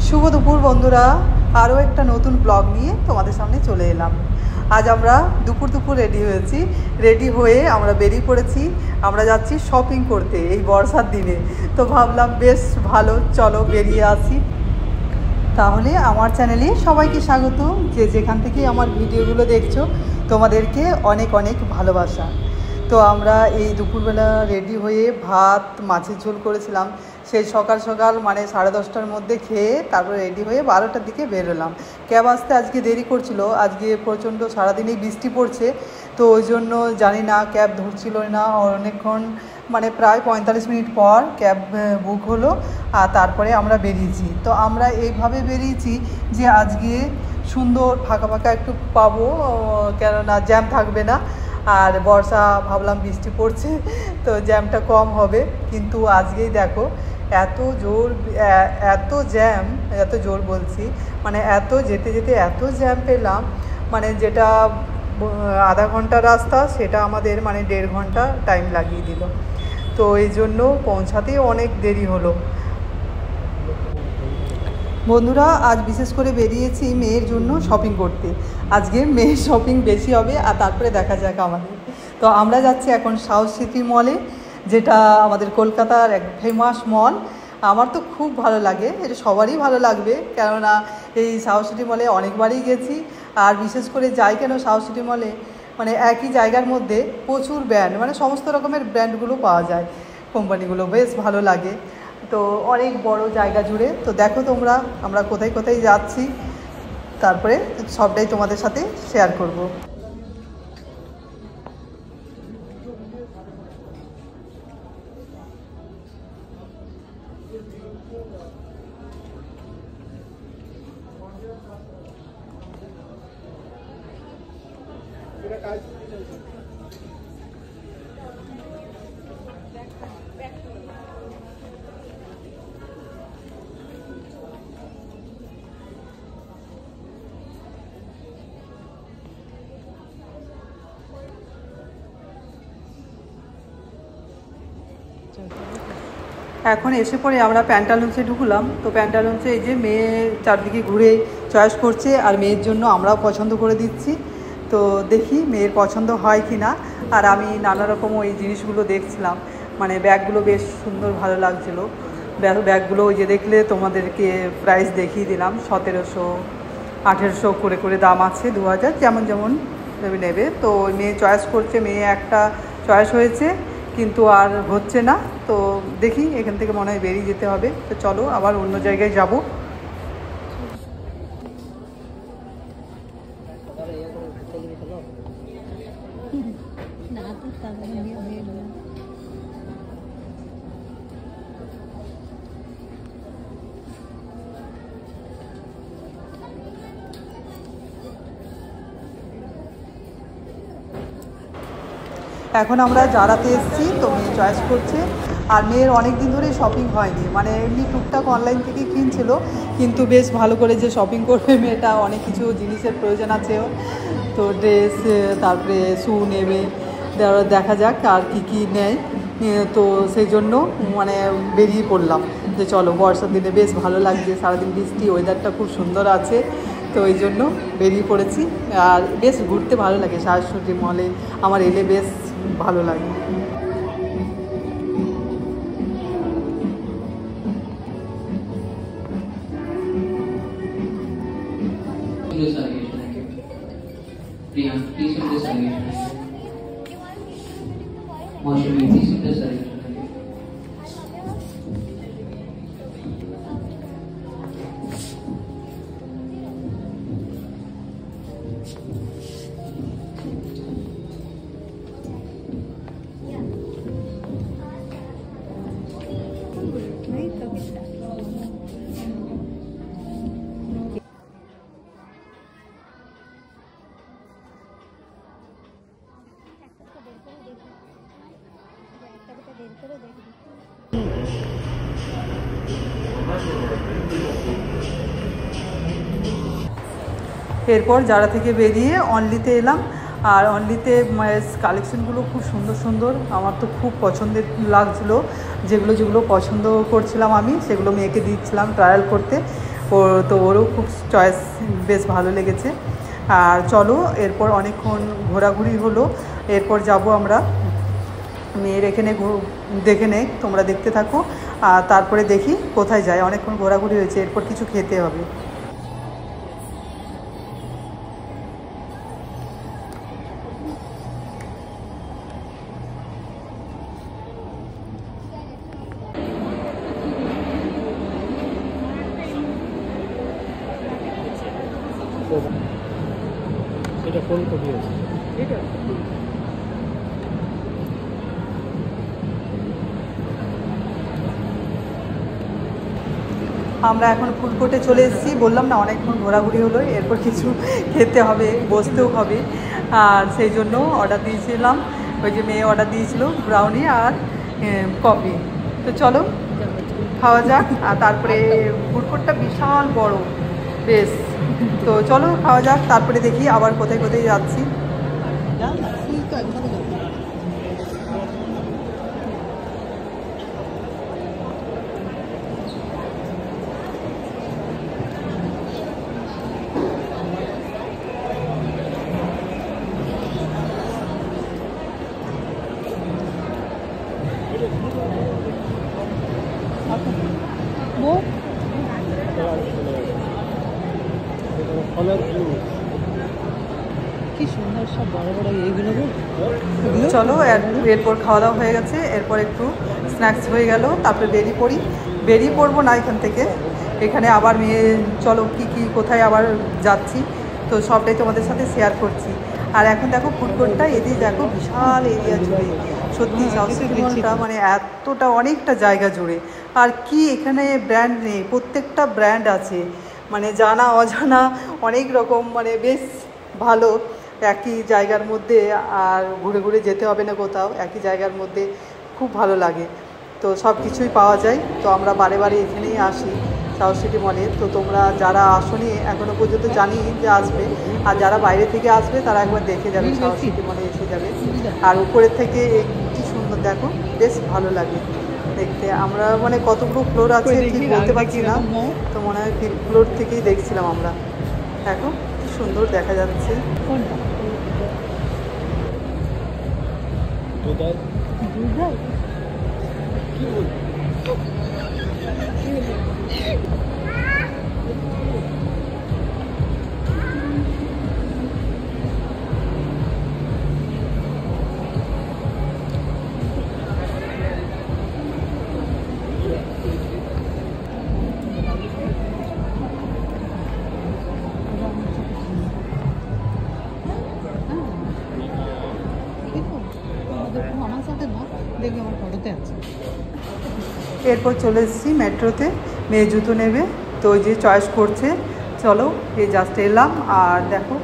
শুভ দুপুর বন্ধুরা, আরও একটা নতুন ব্লগ নিয়ে তোমাদের সামনে চলে এলাম। আজ আমরা দুপুর রেডি হয়েছি। রেডি হয়ে আমরা বেরিয়ে পড়েছি। আমরা যাচ্ছি শপিং করতে এই বর্ষার দিনে। তো ভাবলাম বেশ ভালো, চলো বেরিয়ে আসি। তাহলে আমার চ্যানেলে সবাইকে স্বাগত। যে যেখান থেকে আমার ভিডিওগুলো দেখছো তোমাদেরকে অনেক অনেক ভালোবাসা। তো আমরা এই দুপুরবেলা রেডি হয়ে ভাত মাছের ঝোল করেছিলাম, সেই সকাল সকাল মানে 10:30টার মধ্যে খেয়ে তারপরে রেডি হয়ে 12টার দিকে বেরোলাম। ক্যাব আসতে আজকে দেরি করছিল, আজকে প্রচণ্ড সারাদিনই বৃষ্টি পড়ছে, তো ওই জন্য জানি না ক্যাব ধরছিল না। অনেকক্ষণ মানে প্রায় 45 মিনিট পর ক্যাব বুক হলো আর তারপরে আমরা বেরিয়েছি। তো আমরা এইভাবে বেরিয়েছি যে আজকে সুন্দর ফাঁকা ফাঁকা একটু পাবো, কেননা জ্যাম থাকবে না। আর বর্ষা ভাবলাম বৃষ্টি পড়ছে তো জ্যামটা কম হবে, কিন্তু আজকেই দেখো এত জ্যাম, এত জোর বলছি মানে এত যেতে যেতে এত জ্যাম পেলাম, মানে যেটা আধা ঘন্টা রাস্তা সেটা আমাদের মানে 1.5 ঘন্টা টাইম লাগিয়ে দিল। তো এই জন্য পৌঁছাতেই অনেক দেরি হলো। বন্ধুরা, আজ বিশেষ করে বেরিয়েছি মেয়ের জন্য শপিং করতে। আজকে মেয়ের শপিং বেশি হবে আর তারপরে দেখা যাক আমাদের। তো আমরা যাচ্ছি এখন সাউথ সিটি মলে, যেটা আমাদের কলকাতার এক ফেমাস মল। আমার তো খুব ভালো লাগে, এটা সবারই ভালো লাগবে, কেননা এই সাউথ সিটি মলে অনেকবারই গেছি। আর বিশেষ করে যাই কেন সাউথ সিটি মলে, মানে একই জায়গার মধ্যে প্রচুর ব্র্যান্ড, মানে সমস্ত রকমের ব্র্যান্ডগুলো পাওয়া যায়, কোম্পানিগুলো বেশ ভালো লাগে। তো অনেক বড় জায়গা জুড়ে। তো দেখো তোমরা আমরা কোথায় কোথায় যাচ্ছি, তারপরে সবটাই তোমাদের সাথে শেয়ার করব। এখন এসে পরে আমরা প্যান্টালুন্সে ঢুকলাম। তো প্যান্টালুন্সে এই যে মেয়ে চারদিকে ঘুরে চয়েস করছে, আর মেয়ের জন্য আমরাও পছন্দ করে দিচ্ছি। তো দেখি মেয়ের পছন্দ হয় কি না। আর আমি নানা রকম ওই জিনিসগুলো দেখছিলাম, মানে ব্যাগগুলো বেশ সুন্দর ভালো লাগছিলো। ব্যাগগুলো ওই যে দেখলে তোমাদেরকে প্রাইস দেখিয়ে দিলাম, 1700 1800 করে করে দাম আছে, 2000 যেমন যেমন নেবে। তো মেয়ে চয়েস করছে, মেয়ে একটা চয়েস হয়েছে কিন্তু আর হচ্ছে না। তো দেখি এখান থেকে মনে হয় বেরিয়ে যেতে হবে। তো চলো আবার অন্য জায়গায় যাব। এখন আমরা জারাতে এসেছি, তো মেয়ে চয়েস করছে। আর মেয়ের অনেক দিন ধরেই শপিং হয়নি, মানে এমনি টুকটাক অনলাইন থেকে কিনছিল, কিন্তু বেশ ভালো করে যে শপিং করবে মেয়েটা, অনেক কিছু জিনিসের প্রয়োজন আছে। তো ড্রেস, তারপরে শ্যু নেবে, দেখা যাক আর কি নেয়। তো সেই জন্য মানে বেরিয়ে পড়লাম যে চলো, বর্ষার দিনে বেশ ভালো লাগছে, সারাদিন বৃষ্টি, ওয়েদারটা খুব সুন্দর আছে। তো এই জন্য বেরিয়ে পড়েছি। আর বেশ ঘুরতে ভালো লাগে সাউথ সিটি মলে, আমার এলে বেশ ভালো লাগে। এরপর জারা থেকে বেরিয়ে অনলিতে এলাম। আর অনলিতে কালেকশনগুলো খুব সুন্দর সুন্দর, আমার তো খুব পছন্দের লাগছিলো। যেগুলো যেগুলো পছন্দ করছিলাম আমি সেগুলো মেয়েকে দিচ্ছিলাম ট্রায়াল করতে। তো ওরও খুব চয়েস বেশ ভালো লেগেছে। আর চলো এরপর অনেকক্ষণ ঘোরাঘুরি হলো, এরপর যাব আমরা মেয়ের এখানে দেখে নেই, তোমরা দেখতে থাকো। আর তারপরে দেখি কোথায় যায়। অনেকক্ষণ ঘোরাঘুরি হয়েছে, এরপর কিছু খেতে হবে। এটা কোন কপি আছে? এটা আমরা এখন ফুড কোর্টে চলে এসেছি, বললাম না অনেকক্ষণ ঘোরাঘুরি হলো, এরপর কিছু খেতে হবে, বসতেও হবে। আর সেই জন্য অর্ডার দিয়েছিলাম, ওই যে মেয়ে অর্ডার দিয়েছিল ব্রাউনি আর কফি। তো চলো খাওয়া যাক। আর তারপরে ফুড কোর্টটা বিশাল বড় বেশ, তো চলো খাওয়া যাক, তারপরে দেখি আবার কোথায় কোথায় যাচ্ছি। কি সুন্দর সব বড় বড় এইগুলো। চলো এরপর খাওয়া দাওয়া হয়ে গেছে, এরপর একটু স্ন্যাক্স হয়ে গেল, তারপরে বেরিয়ে পড়বো না এখান থেকে। এখানে আবার মেয়ে চলো কি কোথায় আবার যাচ্ছি, তো সবটাই তোমাদের সাথে শেয়ার করছি। আর এখন দেখো ফুড কোর্টটা, এদিকে দেখো বিশাল এরিয়া জুড়ে, সত্যি সাউথ সিটি মলটা মানে এতটা অনেকটা জায়গা জুড়ে। আর কি এখানে ব্র্যান্ড নেই, প্রত্যেকটা ব্র্যান্ড আছে, মানে জানা অজানা অনেক রকম, মানে বেশ ভালো। একই জায়গার মধ্যে আর ঘুরে ঘুরে যেতে হবে না কোথাও, একই জায়গার মধ্যে খুব ভালো লাগে। তো সব কিছুই পাওয়া যায়। তো আমরা বারে বারে এখানেই আসি সাউথ সিটি মলে। তো তোমরা যারা আসোনি এখনও পর্যন্ত জানি যে আসবে, আর যারা বাইরে থেকে আসবে তারা একবার দেখে যাবে, সাউথ সিটি মলে এসে যাবে। আর উপরের থেকে কি সুন্দর দেখো, বেশ ভালো লাগে দেখতে। আমরা মানে কতগুলো ফ্লোর আছে ঠিক বলতে পারছি না, তো মনে হয় ফিফথ ফ্লোর থেকেই দেখছিলাম আমরা। দেখো কি সুন্দর দেখা যাচ্ছে। এরপর চলে এসেছি মেট্রোতে, মেয়ে জুতো নেবে, তো ওই যে চয়েস করছে। চলো এই জাস্ট এলাম, আর দেখো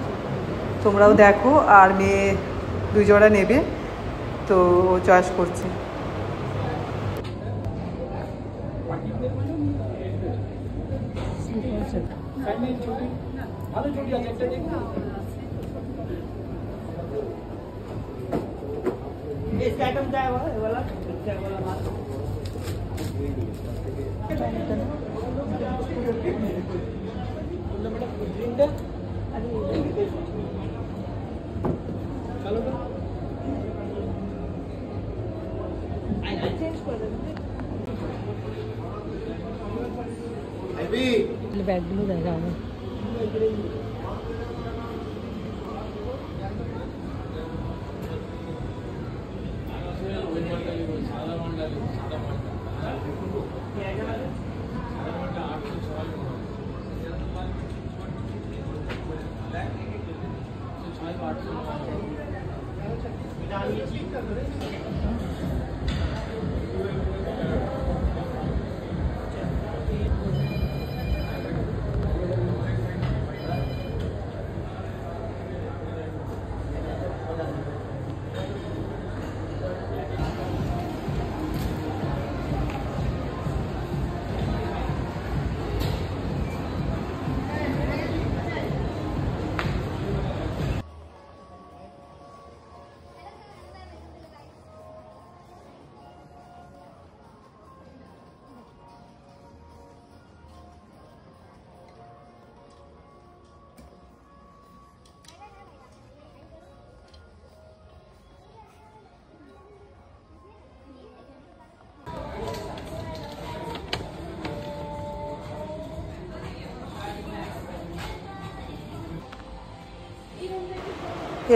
তোমরাও দেখো, আর মেয়ে 2 জোড়া নেবে, তো ও চয়েস করছে। ব্যাগগুলো দেখা হবে।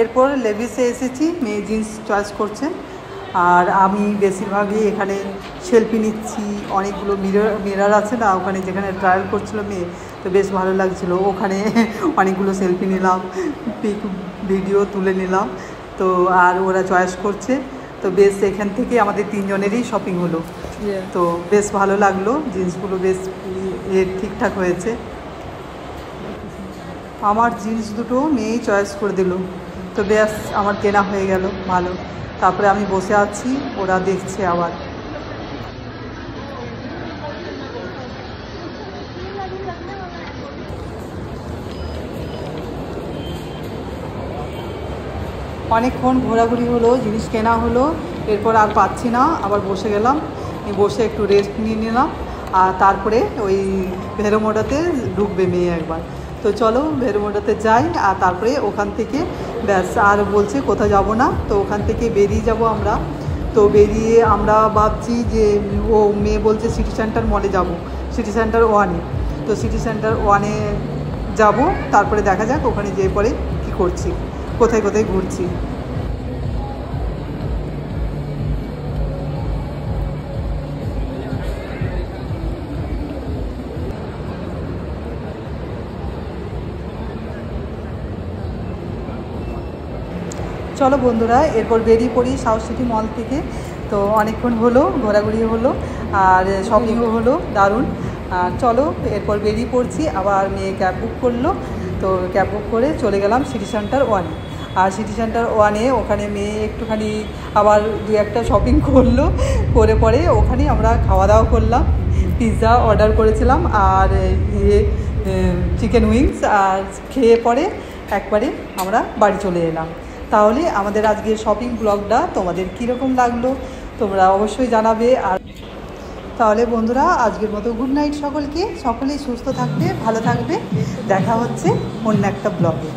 এরপর লেভিসে এসেছি, মেয়ে জিন্স চয়েস করছে আর আমি বেশিরভাগই এখানে সেলফি নিচ্ছি। অনেকগুলো মিরর আছে না ওখানে, যেখানে ট্রায়াল করছিল মেয়ে, তো বেশ ভালো লাগছিলো। ওখানে অনেকগুলো সেলফি নিলাম, পিক ভিডিও তুলে নিলাম। তো আর ওরা চয়েস করছে, তো বেশ এখান থেকে আমাদের তিনজনেরই শপিং হলো। তো বেশ ভালো লাগলো, জিন্সগুলো বেশ ঠিকঠাক হয়েছে। আমার জিন্স দুটো মেয়েই চয়েস করে দিল, তো বেশ আমার কেনা হয়ে গেল ভালো। তারপরে আমি বসে আছি, ওরা দেখছে আবার। অনেকক্ষণ ঘোরাঘুরি হলো, জিনিস কেনা হলো, এরপর আর পাচ্ছি না, আবার বসে গেলাম। বসে একটু রেস্ট নিয়ে নিলাম আর তারপরে ওই ভেরোমোড়াতে ঢুকবে মেয়ে একবার। তো চলো ভেরোমোড়াতে যাই আর তারপরে ওখান থেকে ব্যাস, আর বলছে কোথাও যাব না, তো ওখান থেকে বেরিয়ে যাব আমরা। তো বেরিয়ে আমরা ভাবছি যে ও মেয়ে বলছে সিটি সেন্টার মলে যাব, সিটি সেন্টার 1-এ। তো সিটি সেন্টার 1-এ যাব, তারপরে দেখা যাক ওখানে যেয়ে পরে কী করছি, কোথায় কোথায় ঘুরছি। চলো বন্ধুরা, এরপর বেরিয়ে পড়ি সাউথ সিটি মল থেকে। তো অনেকক্ষণ হলো, ঘোরাঘুরি হলো আর শপিংও হলো দারুণ। আর চলো এরপর বেরিয়ে পড়ছি, আবার মেয়ে ক্যাব বুক করলো, তো ক্যাব বুক করে চলে গেলাম সিটি সেন্টার 1-এ। আর সিটি সেন্টার 1-এ ওখানে মেয়ে একটুখানি আবার দু একটা শপিং করলো, করে পরে ওখানেই আমরা খাওয়া দাওয়া করলাম। পিৎজা অর্ডার করেছিলাম আর চিকেন উইংস, আর খেয়ে পরে একবারে আমরা বাড়ি চলে এলাম। তাহলে আমাদের আজকের শপিং ব্লগটা তোমাদের কীরকম লাগলো তোমরা অবশ্যই জানাবে। আর তাহলে বন্ধুরা আজকের মতো গুড নাইট সকলকে, সকলেই সুস্থ থাকবে, ভালো থাকবে, দেখা হচ্ছে অন্য একটা ব্লগে।